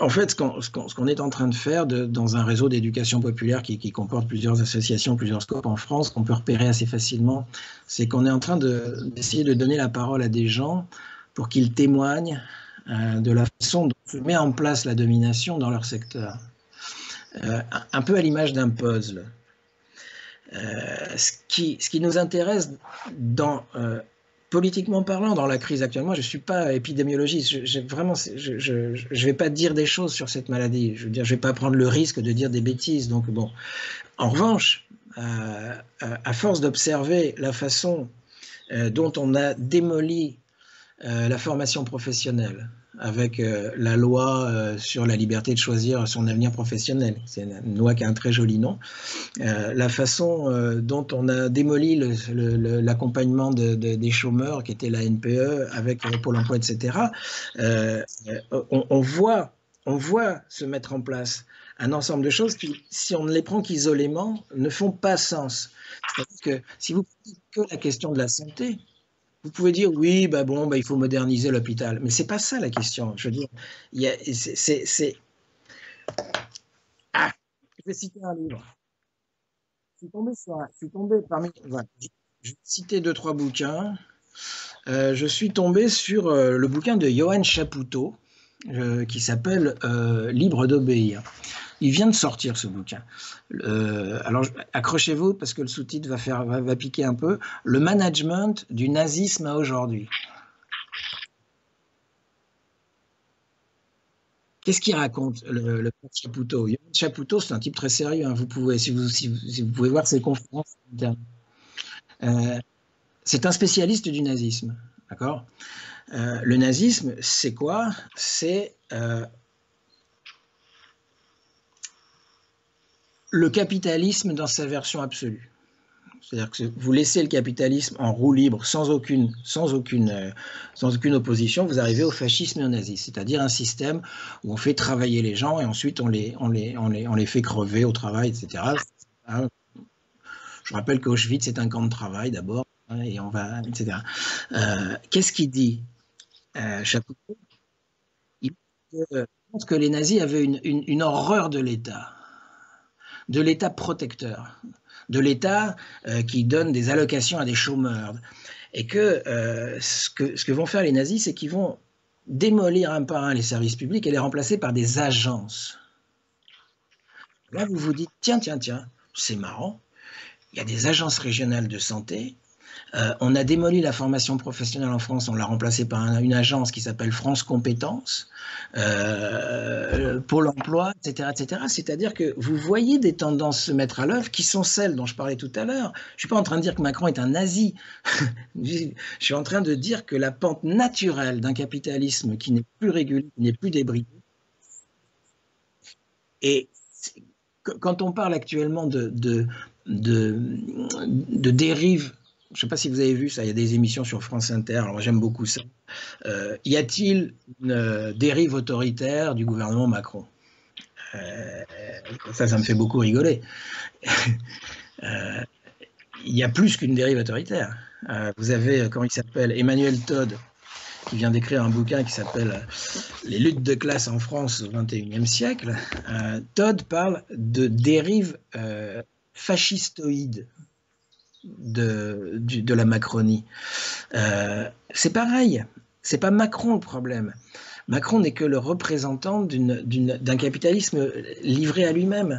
En fait, ce qu'on est en train de faire dans un réseau d'éducation populaire qui comporte plusieurs associations, plusieurs scopes en France, qu'on peut repérer assez facilement, c'est qu'on est en train d'essayer de donner la parole à des gens pour qu'ils témoignent de la façon dont se met en place la domination dans leur secteur. Un peu à l'image d'un puzzle. Ce qui nous intéresse politiquement parlant, dans la crise actuellement, je ne suis pas épidémiologiste. Je vais pas dire des choses sur cette maladie. Je veux dire, je vais pas prendre le risque de dire des bêtises. Donc bon. En revanche, à force d'observer la façon dont on a démoli la formation professionnelle avec la loi sur la liberté de choisir son avenir professionnel. C'est une loi qui a un très joli nom. La façon dont on a démoli l'accompagnement des chômeurs, qui était la NPE, avec Pôle emploi, etc., on voit se mettre en place un ensemble de choses qui, si on ne les prend qu'isolément, ne font pas sens. C'est-à-dire que si vous prenez que la question de la santé, vous pouvez dire oui, bah bon, bah il faut moderniser l'hôpital, mais c'est pas ça la question. Je veux dire, ah, je vais citer un livre. Je suis tombé parmi, voilà, je vais citer deux trois bouquins. Je suis tombé sur le bouquin de Johann Chapoutot qui s'appelle Libre d'obéir. Il vient de sortir ce bouquin. Alors accrochez-vous parce que le sous-titre va piquer un peu. Le management du nazisme à aujourd'hui. Qu'est-ce qu'il raconte, le père Chapoutot? Chapoutot, c'est un type très sérieux. Hein. Vous pouvez, si vous pouvez voir ses conférences. C'est un spécialiste du nazisme. D'accord. Le nazisme, c'est quoi? C'est le capitalisme dans sa version absolue. C'est-à-dire que vous laissez le capitalisme en roue libre sans aucune opposition, vous arrivez au fascisme et au nazisme, c'est-à-dire un système où on fait travailler les gens et ensuite on les fait crever au travail, etc. Je rappelle qu'Auschwitz est un camp de travail d'abord, et on va, etc. Qu'est-ce qu'il dit, Chapoutot? Il pense que les nazis avaient une horreur de l'État protecteur, de l'État qui donne des allocations à des chômeurs. Et que, ce que vont faire les nazis, c'est qu'ils vont démolir un par un les services publics et les remplacer par des agences. Là, vous vous dites, tiens, c'est marrant, il y a des agences régionales de santé. On a démoli la formation professionnelle en France, on l'a remplacée par une agence qui s'appelle France Compétences, Pôle emploi, etc., etc. C'est-à-dire que vous voyez des tendances se mettre à l'œuvre qui sont celles dont je parlais tout à l'heure. Je ne suis pas en train de dire que Macron est un nazi. Je suis en train de dire que la pente naturelle d'un capitalisme qui n'est plus régulier, qui n'est plus débridé, et quand on parle actuellement de dérive, je ne sais pas si vous avez vu ça, il y a des émissions sur France Inter, alors j'aime beaucoup ça. Y a-t-il une dérive autoritaire du gouvernement Macron? Ça me fait beaucoup rigoler. Il y a plus qu'une dérive autoritaire. Vous avez, comment il s'appelle, Emmanuel Todd, qui vient d'écrire un bouquin qui s'appelle Les luttes de classe en France au XXIe siècle. Todd parle de dérive fascistoïde de la Macronie. C'est pareil, c'est pas Macron le problème. Macron n'est que le représentant d'un capitalisme livré à lui-même.